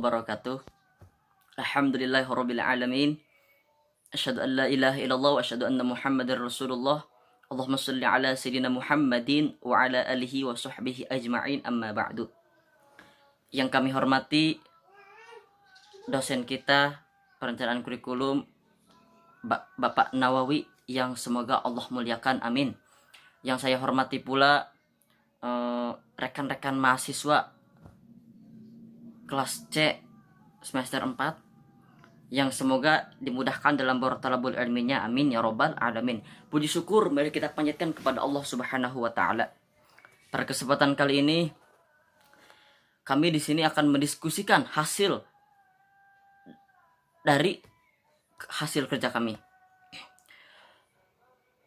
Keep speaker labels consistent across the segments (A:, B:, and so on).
A: wabarakatuh. Alhamdulillahirabbil alamin. Asyhadu an la ilaha illallah wa asyhadu anna Muhammadar Rasulullah. Allahumma shalli ala sayyidina Muhammadin wa ala alihi wa sahbihi ajma'in, amma ba'du. Yang kami hormati dosen kita perencanaan kurikulum Bapak Nawawi yang semoga Allah muliakan, amin. Yang saya hormati pula rekan-rekan mahasiswa kelas C semester 4 yang semoga dimudahkan dalam talabul ilminya, amin ya robbal alamin. Puji syukur mari kita panjatkan kepada Allah Subhanahu wa taala. Pada kesempatan kali ini kami di sini akan mendiskusikan hasil kerja kami.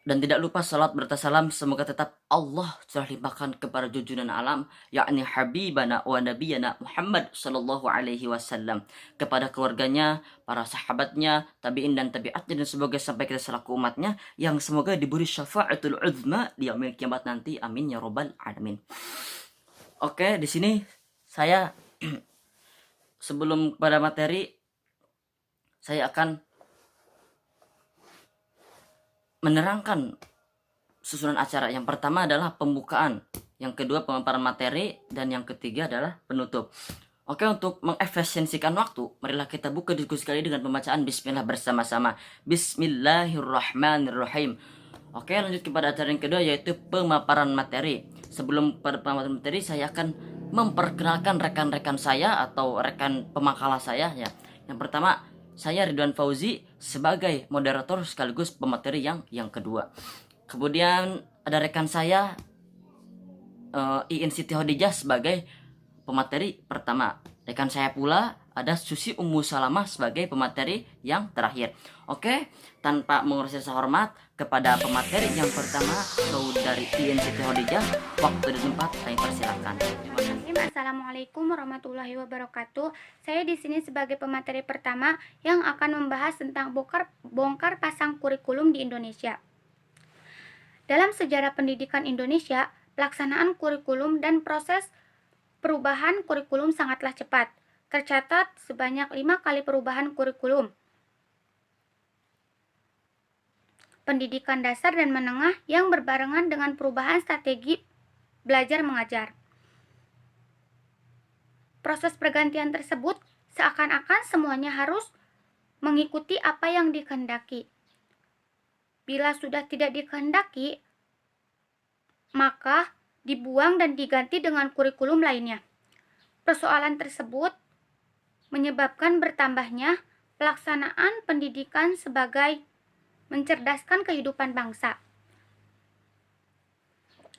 A: Dan tidak lupa salat bertasalam semoga tetap Allah telah limpahkan kepada junjungan alam, yakni Habibana wa Nabiyana Muhammad sallallahu alaihi wasallam, kepada keluarganya, para sahabatnya, tabi'in dan tabi'atnya, dan semoga sampai kita selaku umatnya yang semoga diberi syafaatul uzma di yaumil kiamat nanti, amin ya robbal alamin. Oke, di sini saya sebelum pada materi saya akan menerangkan susunan acara. Yang pertama adalah pembukaan, yang kedua pemaparan materi, dan yang ketiga adalah penutup. Oke, untuk mengefisiensikan waktu, marilah kita buka diskusi kali dengan pembacaan bismillah bersama-sama. Bismillahirrahmanirrahim. Oke, lanjut kepada acara yang kedua, yaitu pemaparan materi. Sebelum pada pemaparan materi, saya akan memperkenalkan rekan-rekan saya atau rekan pemakalah saya ya. Yang pertama, saya Ridwan Fauzi sebagai moderator sekaligus pemateri yang kedua. Kemudian ada rekan saya Iin Siti Hodijah sebagai pemateri pertama. Rekan saya pula ada Susi Ummu Salamah sebagai pemateri yang terakhir. Oke, tanpa mengurangi rasa hormat kepada pemateri yang pertama, saudari Iin Siti Hodijah, waktu dan tempat kami persilakan.
B: Assalamualaikum warahmatullahi wabarakatuh. Saya di sini sebagai pemateri pertama yang akan membahas tentang bongkar pasang kurikulum di Indonesia. Dalam sejarah pendidikan Indonesia, pelaksanaan kurikulum dan proses perubahan kurikulum sangatlah cepat. Tercatat sebanyak 5 kali perubahan kurikulum pendidikan dasar dan menengah yang berbarengan dengan perubahan strategi belajar mengajar. Proses pergantian tersebut seakan-akan semuanya harus mengikuti apa yang dikehendaki. Bila sudah tidak dikehendaki, maka dibuang dan diganti dengan kurikulum lainnya. Persoalan tersebut menyebabkan bertambahnya pelaksanaan pendidikan sebagai mencerdaskan kehidupan bangsa.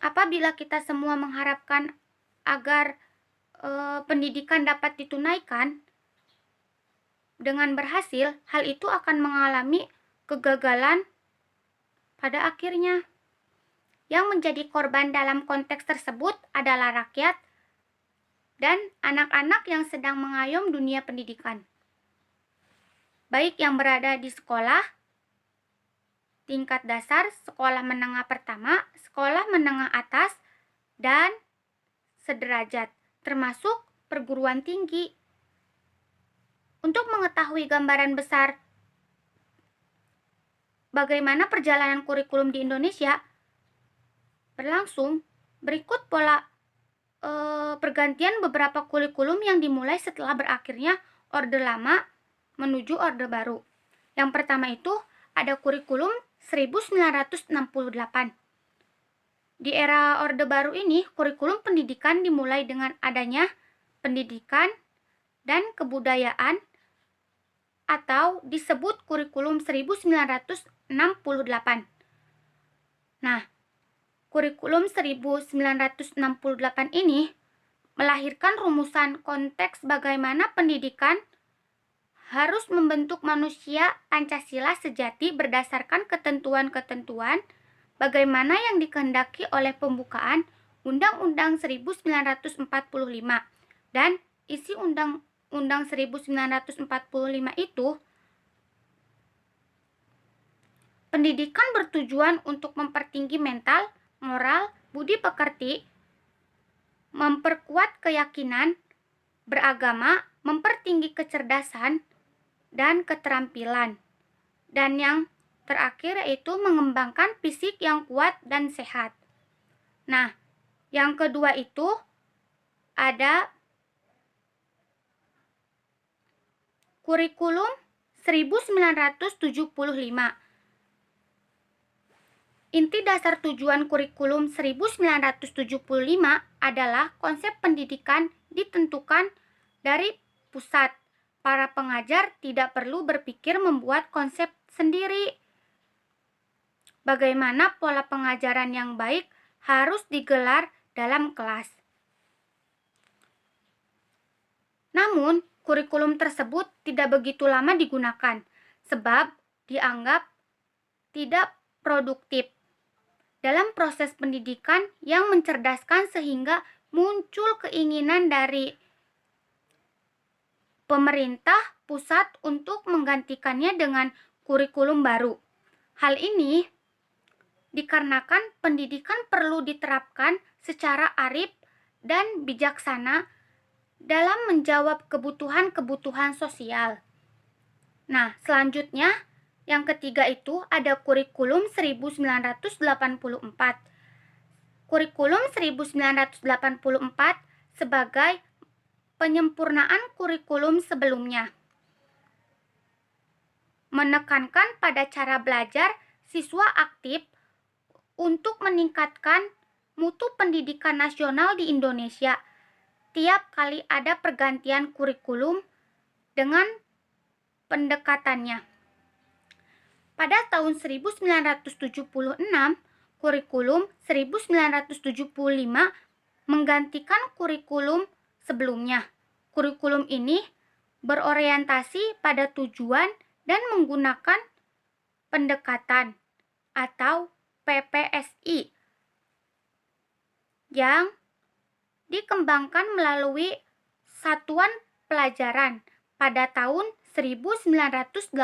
B: Apabila kita semua mengharapkan agar pendidikan dapat ditunaikan dengan berhasil, hal itu akan mengalami kegagalan pada akhirnya. Yang menjadi korban dalam konteks tersebut adalah rakyat dan anak-anak yang sedang mengayom dunia pendidikan, baik yang berada di sekolah tingkat dasar, sekolah menengah pertama, sekolah menengah atas, dan sederajat, termasuk perguruan tinggi. Untuk mengetahui gambaran besar bagaimana perjalanan kurikulum di Indonesia berlangsung, berikut pola pergantian beberapa kurikulum yang dimulai setelah berakhirnya Orde Lama menuju Orde Baru. Yang pertama itu ada kurikulum 1968. Di era Orde Baru ini, kurikulum pendidikan dimulai dengan adanya pendidikan dan kebudayaan atau disebut kurikulum 1968. Nah, kurikulum 1968 ini melahirkan rumusan konteks bagaimana pendidikan harus membentuk manusia Pancasila sejati berdasarkan ketentuan-ketentuan bagaimana yang dikehendaki oleh pembukaan Undang-Undang 1945 dan isi Undang-Undang 1945 itu, pendidikan bertujuan untuk mempertinggi mental, moral, budi pekerti, memperkuat keyakinan beragama, mempertinggi kecerdasan dan keterampilan. Dan yang terakhir yaitu mengembangkan fisik yang kuat dan sehat. Nah, yang kedua itu ada kurikulum 1975. Inti dasar tujuan kurikulum 1975 adalah konsep pendidikan ditentukan dari pusat. Para pengajar tidak perlu berpikir membuat konsep sendiri. Bagaimana pola pengajaran yang baik harus digelar dalam kelas. Namun, kurikulum tersebut tidak begitu lama digunakan, sebab dianggap tidak produktif dalam proses pendidikan yang mencerdaskan sehingga muncul keinginan dari pemerintah pusat untuk menggantikannya dengan kurikulum baru. Hal ini dikarenakan pendidikan perlu diterapkan secara arif dan bijaksana dalam menjawab kebutuhan-kebutuhan sosial. Nah, selanjutnya yang ketiga itu ada kurikulum 1984. Kurikulum 1984 sebagai penyempurnaan kurikulum sebelumnya. Menekankan pada cara belajar siswa aktif untuk meningkatkan mutu pendidikan nasional di Indonesia. Tiap kali ada pergantian kurikulum dengan pendekatannya. Pada tahun 1976, kurikulum 1975 menggantikan kurikulum sebelumnya. Kurikulum ini berorientasi pada tujuan dan menggunakan pendekatan atau PPSI yang dikembangkan melalui satuan pelajaran pada tahun 1984.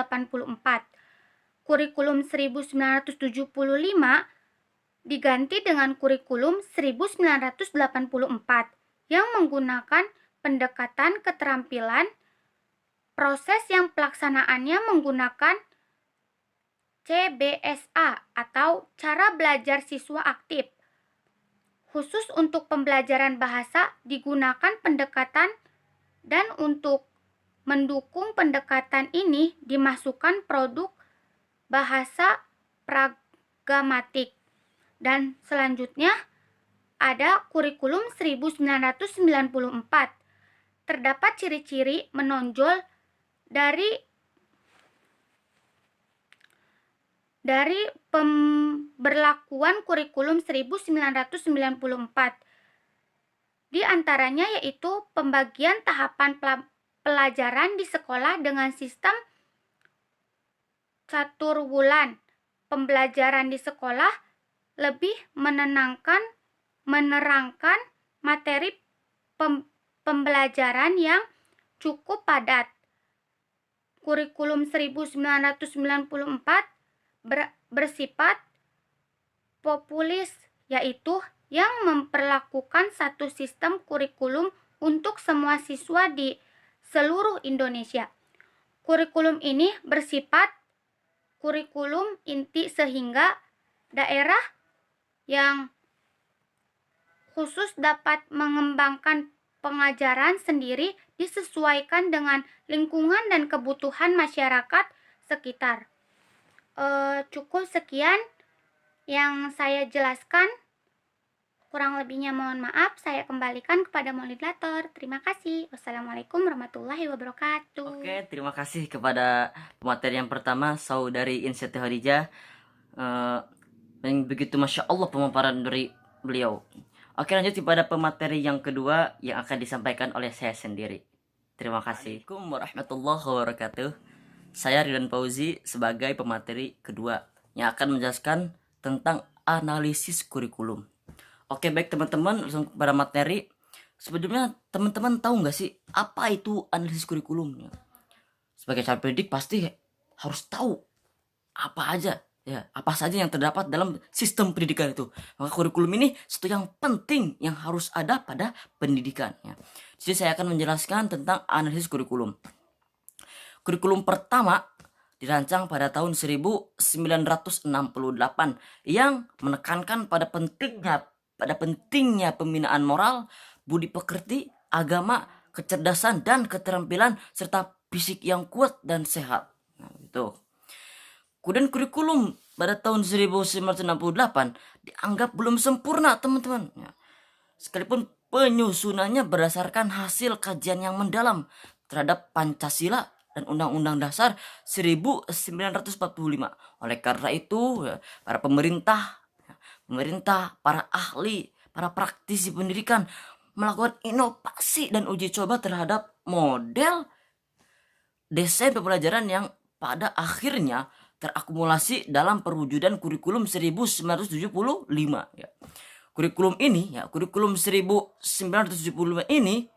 B: Kurikulum 1975 diganti dengan kurikulum 1984 yang menggunakan pendekatan keterampilan, proses yang pelaksanaannya menggunakan CBSA atau cara belajar siswa aktif. Khusus untuk pembelajaran bahasa digunakan pendekatan dan untuk mendukung pendekatan ini dimasukkan produk bahasa pragmatik. Dan selanjutnya ada kurikulum 1994. Terdapat ciri-ciri menonjol dari pemberlakuan kurikulum 1994. Di antaranya yaitu pembagian tahapan pelajaran di sekolah dengan sistem caturwulan. Pembelajaran di sekolah lebih menerangkan materi pembelajaran yang cukup padat. Kurikulum 1994 bersifat populis, yaitu yang memperlakukan satu sistem kurikulum untuk semua siswa di seluruh Indonesia. Kurikulum ini bersifat kurikulum inti sehingga daerah yang khusus dapat mengembangkan pengajaran sendiri disesuaikan dengan lingkungan dan kebutuhan masyarakat sekitar. Cukup sekian yang saya jelaskan. Kurang lebihnya mohon maaf, saya kembalikan kepada moderator. Terima kasih. Wassalamualaikum warahmatullahi wabarakatuh.
A: Oke, terima kasih kepada pemateri yang pertama, Saudari Insyati Khadijah. Begitu Masya Allah pemaparan dari beliau. Oke, lanjut kepada pemateri yang kedua yang akan disampaikan oleh saya sendiri. Terima kasih. Assalamualaikum warahmatullahi wabarakatuh. Saya Ridwan Fauzi sebagai pemateri kedua yang akan menjelaskan tentang analisis kurikulum. Oke, baik teman-teman, langsung pada materi. Sebelumnya teman-teman tahu nggak sih apa itu analisis kurikulum? Sebagai calon pendidik pasti harus tahu apa aja Ya, apa saja yang terdapat dalam sistem pendidikan itu. Maka kurikulum ini sesuatu yang penting yang harus ada pada pendidikan. Ya. Jadi saya akan menjelaskan tentang analisis kurikulum. Kurikulum pertama dirancang pada tahun 1968 yang menekankan pada pentingnya pembinaan moral, budi pekerti, agama, kecerdasan dan keterampilan serta fisik yang kuat dan sehat. Nah, itu. Kemudian kurikulum pada tahun 1968 dianggap belum sempurna, teman-teman. Ya. Sekalipun penyusunannya berdasarkan hasil kajian yang mendalam terhadap Pancasila dan Undang-Undang Dasar 1945. Oleh karena itu, ya, para pemerintah, para ahli, para praktisi pendidikan melakukan inovasi dan uji coba terhadap model desain pembelajaran yang pada akhirnya terakumulasi dalam perwujudan kurikulum 1975 ya. Kurikulum 1975 ini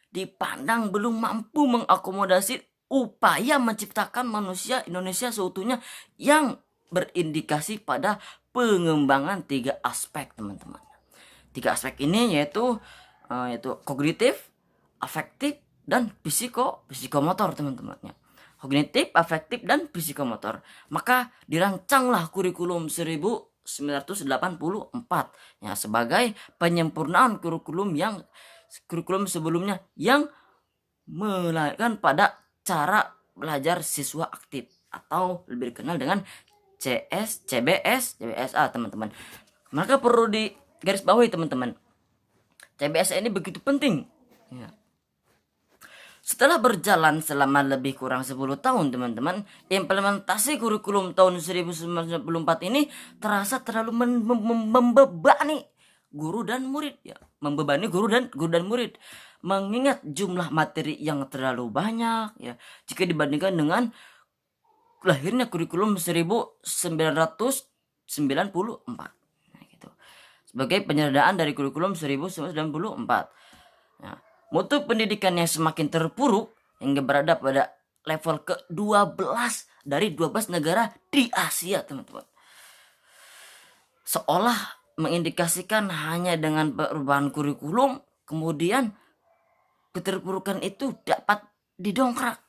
A: dipandang belum mampu mengakomodasi upaya menciptakan manusia Indonesia seutuhnya yang berindikasi pada pengembangan 3 aspek, teman-teman. 3 aspek ini yaitu kognitif, afektif, dan psikomotor, teman-teman. Kognitif, afektif, dan psikomotor. Maka dirancanglah kurikulum 1984 ya, sebagai penyempurnaan kurikulum sebelumnya yang melahirkan pada cara belajar siswa aktif atau lebih dikenal dengan CBSA, teman-teman. Maka perlu digarisbawahi, teman-teman. CBSA ini begitu penting ya. Setelah berjalan selama lebih kurang 10 tahun, teman-teman, implementasi kurikulum tahun 1994 ini terasa terlalu membebani guru dan murid ya. Membebani guru dan murid. Mengingat jumlah materi yang terlalu banyak ya, jika dibandingkan dengan lahirnya kurikulum 1994. Nah, gitu. Sebagai penyertaan dari kurikulum 1994. Nah, mutu pendidikan yang semakin terpuruk hingga berada pada level ke-12 dari 12 negara di Asia, teman-teman. Seolah mengindikasikan hanya dengan perubahan kurikulum kemudian keterpurukan itu dapat didongkrak.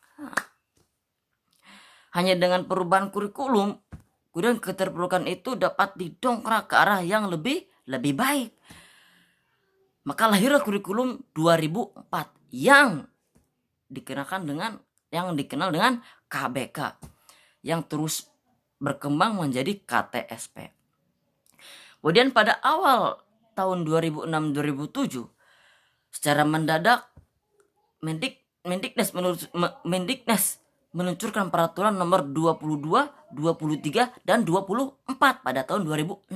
A: Hanya dengan perubahan kurikulum kemudian keterpurukan itu dapat didongkrak ke arah yang lebih baik. Maka lahirlah kurikulum 2004 yang dikenal dengan KBK yang terus berkembang menjadi KTSP. Kemudian pada awal tahun 2006-2007 secara mendadak Mendiknes meluncurkan peraturan nomor 22, 23 dan 24 pada tahun 2006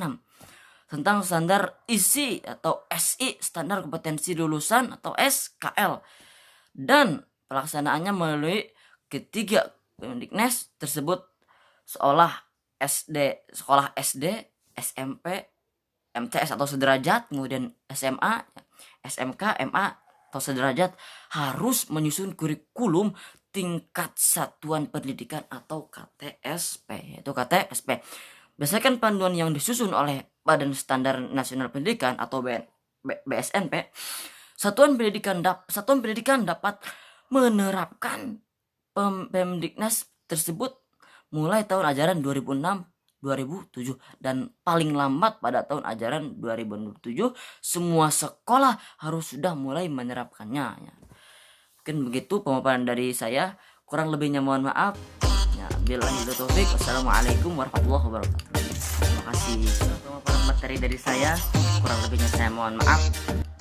A: tentang standar isi atau SI, standar kompetensi lulusan atau SKL, dan pelaksanaannya melalui ketiga Kemendiknes tersebut sekolah SD, SMP, MTS atau sederajat, kemudian SMA, SMK, MA atau sederajat harus menyusun kurikulum tingkat satuan pendidikan atau KTSP, yaitu KTSP. Berdasarkan panduan yang disusun oleh Badan Standar Nasional Pendidikan atau BSNP, satuan pendidikan dapat menerapkan Pemdiknas tersebut mulai tahun ajaran 2006-2007 dan paling lambat pada tahun ajaran 2007 semua sekolah harus sudah mulai menerapkannya ya. Mungkin begitu pemaparan dari saya, kurang lebihnya mohon maaf ya. Billahi taufiq. Wassalamualaikum warahmatullahi wabarakatuh. Terima kasih pemaparan materi dari saya, kurang lebihnya saya mohon maaf.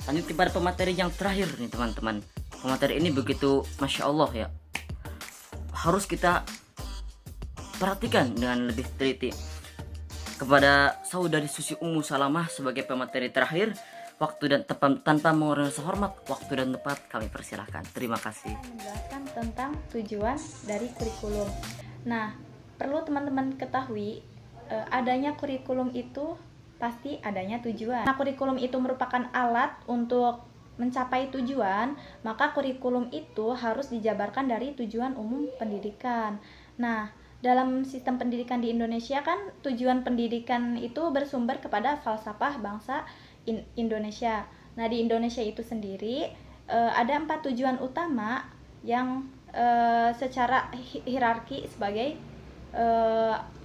A: Lanjut kepada pemateri yang terakhir nih, teman-teman. Pemateri ini begitu Masya Allah ya, harus kita perhatikan dengan lebih teliti. Kepada saudari Susi Ummu Salamah sebagai pemateri terakhir, waktu dan tempat tanpa mengurangi rasa hormat, waktu dan tempat kami persilahkan. Terima kasih.
C: Menjelaskan tentang tujuan dari kurikulum. Nah, perlu teman-teman ketahui adanya kurikulum itu pasti adanya tujuan. Nah, kurikulum itu merupakan alat untuk mencapai tujuan, maka kurikulum itu harus dijabarkan dari tujuan umum pendidikan. Nah, dalam sistem pendidikan di Indonesia kan tujuan pendidikan itu bersumber kepada falsafah bangsa Indonesia. Nah, di Indonesia itu sendiri ada 4 tujuan utama yang secara hierarki sebagai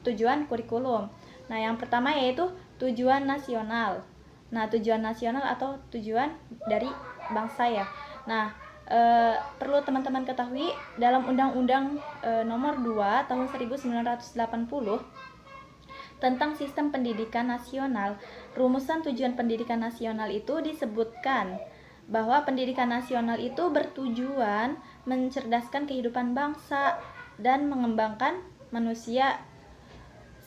C: tujuan kurikulum. Nah, yang pertama yaitu tujuan nasional. Nah, tujuan nasional atau tujuan dari bangsa ya. Nah, perlu teman-teman ketahui dalam Undang-Undang Nomor 2 Tahun 1980 tentang Sistem Pendidikan Nasional, rumusan tujuan pendidikan nasional itu disebutkan bahwa pendidikan nasional itu bertujuan mencerdaskan kehidupan bangsa dan mengembangkan manusia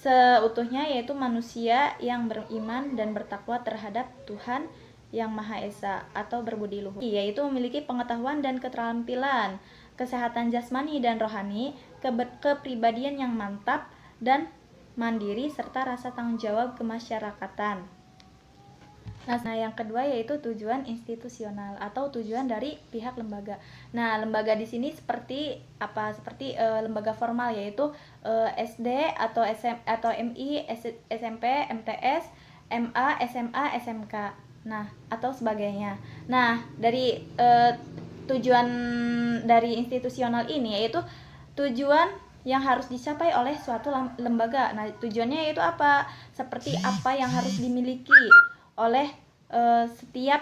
C: seutuhnya, yaitu manusia yang beriman dan bertakwa terhadap Tuhan yang Maha Esa atau berbudi luhur, yaitu memiliki pengetahuan dan keterampilan, kesehatan jasmani dan rohani, kepribadian yang mantap dan mandiri, serta rasa tanggung jawab kemasyarakatan. Nah, yang kedua yaitu tujuan institusional atau tujuan dari pihak lembaga. Nah, lembaga di sini seperti apa? Seperti lembaga formal, yaitu SD atau MI, SMP, MTS, MA, SMA, SMK. Nah, atau sebagainya. Nah, dari tujuan dari institusional ini yaitu tujuan yang harus dicapai oleh suatu lembaga. Nah, tujuannya yaitu apa? Seperti apa yang harus dimiliki oleh setiap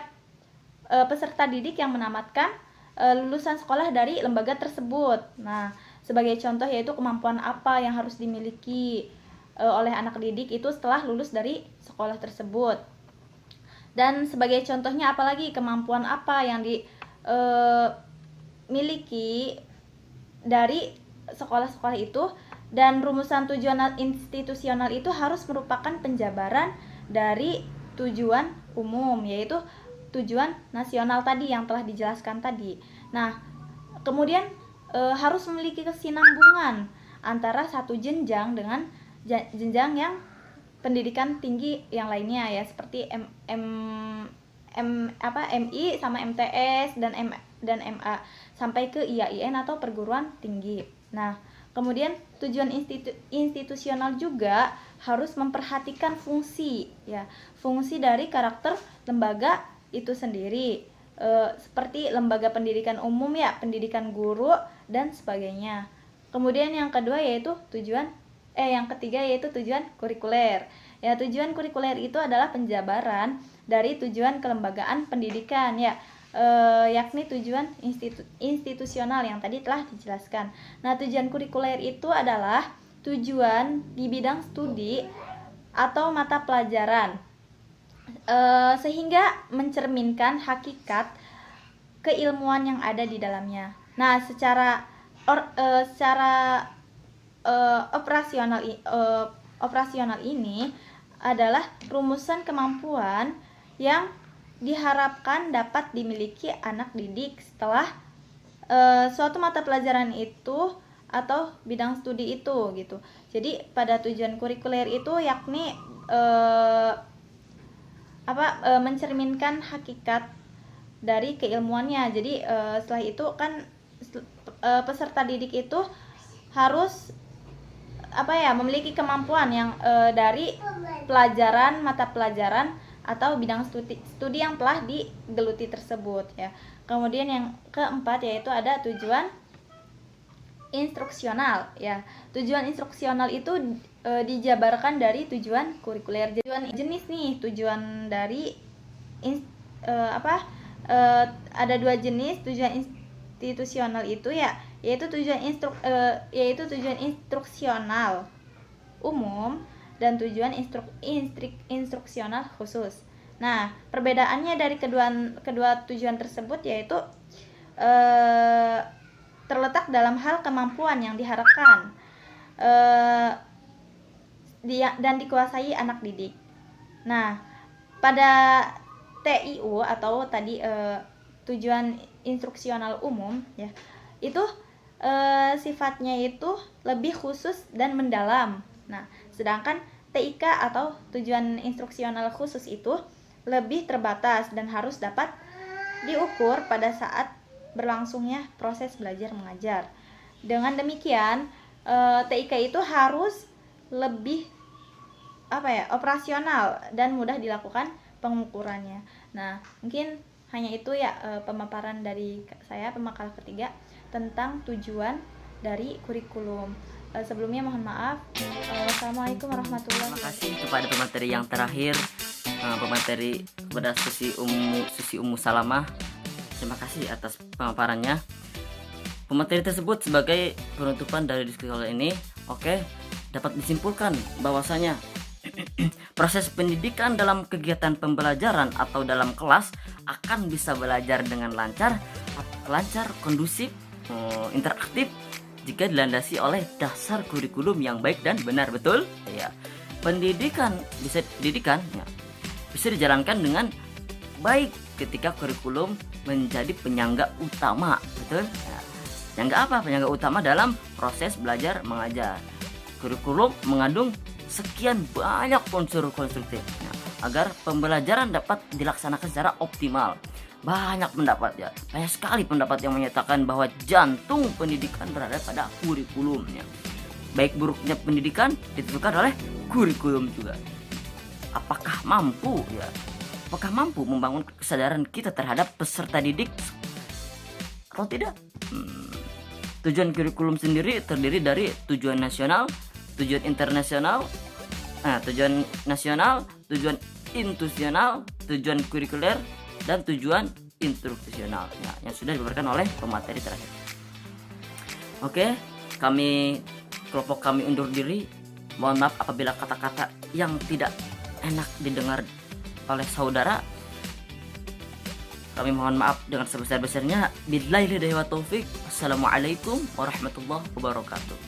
C: peserta didik yang menamatkan lulusan sekolah dari lembaga tersebut. Nah, sebagai contoh yaitu kemampuan apa yang harus dimiliki oleh anak didik itu setelah lulus dari sekolah tersebut. Dan sebagai contohnya apalagi kemampuan apa yang dimiliki dari sekolah-sekolah itu, dan rumusan tujuan institusional itu harus merupakan penjabaran dari tujuan umum, yaitu tujuan nasional tadi yang telah dijelaskan tadi. Nah, kemudian harus memiliki kesinambungan antara satu jenjang dengan jenjang yang pendidikan tinggi yang lainnya ya, seperti MI sama MTS dan MA sampai ke IAIN atau perguruan tinggi. Nah, kemudian tujuan institusional juga harus memperhatikan fungsi ya, fungsi dari karakter lembaga itu sendiri, seperti lembaga pendidikan umum ya, pendidikan guru dan sebagainya. Kemudian yang kedua yaitu yang ketiga yaitu tujuan kurikuler. Ya, tujuan kurikuler itu adalah penjabaran dari tujuan kelembagaan pendidikan ya, yakni tujuan institusional yang tadi telah dijelaskan. Nah, tujuan kurikuler itu adalah tujuan di bidang studi atau mata pelajaran, sehingga mencerminkan hakikat keilmuan yang ada di dalamnya. Nah, secara operasional ini adalah rumusan kemampuan yang diharapkan dapat dimiliki anak didik setelah suatu mata pelajaran itu atau bidang studi itu gitu. Jadi pada tujuan kurikuler itu yakni mencerminkan hakikat dari keilmuannya. Jadi setelah itu kan peserta didik itu harus memiliki kemampuan yang dari mata pelajaran atau bidang studi yang telah digeluti tersebut ya. Kemudian yang keempat yaitu ada tujuan instruksional ya. Tujuan instruksional itu dijabarkan dari tujuan kurikuler. Tujuan jenis nih, tujuan dari ada dua jenis tujuan institusional itu ya, yaitu tujuan instruksional umum dan tujuan instruksional khusus. Nah, perbedaannya dari kedua tujuan tersebut yaitu terletak dalam hal kemampuan yang diharapkan dan dikuasai anak didik. Nah, pada TIU atau tadi tujuan instruksional umum ya, itu sifatnya itu lebih khusus dan mendalam. Nah, sedangkan TIK atau tujuan instruksional khusus itu lebih terbatas dan harus dapat diukur pada saat berlangsungnya proses belajar mengajar. Dengan demikian, TIK itu harus lebih operasional dan mudah dilakukan pengukurannya. Nah, mungkin hanya itu ya pemaparan dari saya, pemakalan ketiga tentang tujuan dari kurikulum. Sebelumnya mohon maaf. Wassalamualaikum warahmatullahi
A: Terima
C: wabarakatuh.
A: kasih kepada pemateri yang terakhir, pemateri kepada Susi Ummu Salamah. Terima kasih atas pemaparannya. Pemateri tersebut sebagai penutupan dari diskusi kali ini, dapat disimpulkan bahwasanya proses pendidikan dalam kegiatan pembelajaran atau dalam kelas akan bisa belajar dengan lancar, kondusif, interaktif jika dilandasi oleh dasar kurikulum yang baik dan benar. Betul? Ya. Pendidikan bisa dijalankan dengan baik ketika kurikulum menjadi penyangga utama. Betul? Ya. Penyangga utama dalam proses belajar mengajar. Kurikulum mengandung sekian banyak unsur konstruktif agar pembelajaran dapat dilaksanakan secara optimal. Banyak sekali pendapat yang menyatakan bahwa jantung pendidikan berada pada kurikulumnya. Baik buruknya pendidikan ditentukan oleh kurikulum juga. Apakah mampu membangun kesadaran kita terhadap peserta didik atau tidak? Tujuan kurikulum sendiri terdiri dari tujuan nasional, tujuan internasional, tujuan nasional, tujuan institusional, tujuan kurikuler, dan tujuan instruksional yang sudah diberikan oleh pemateri terakhir. Kelompok kami undur diri. Mohon maaf apabila kata-kata yang tidak enak didengar oleh saudara. Kami mohon maaf dengan sebesar-besarnya. Billahi hidayah wa taufik. Assalamualaikum warahmatullahi wabarakatuh.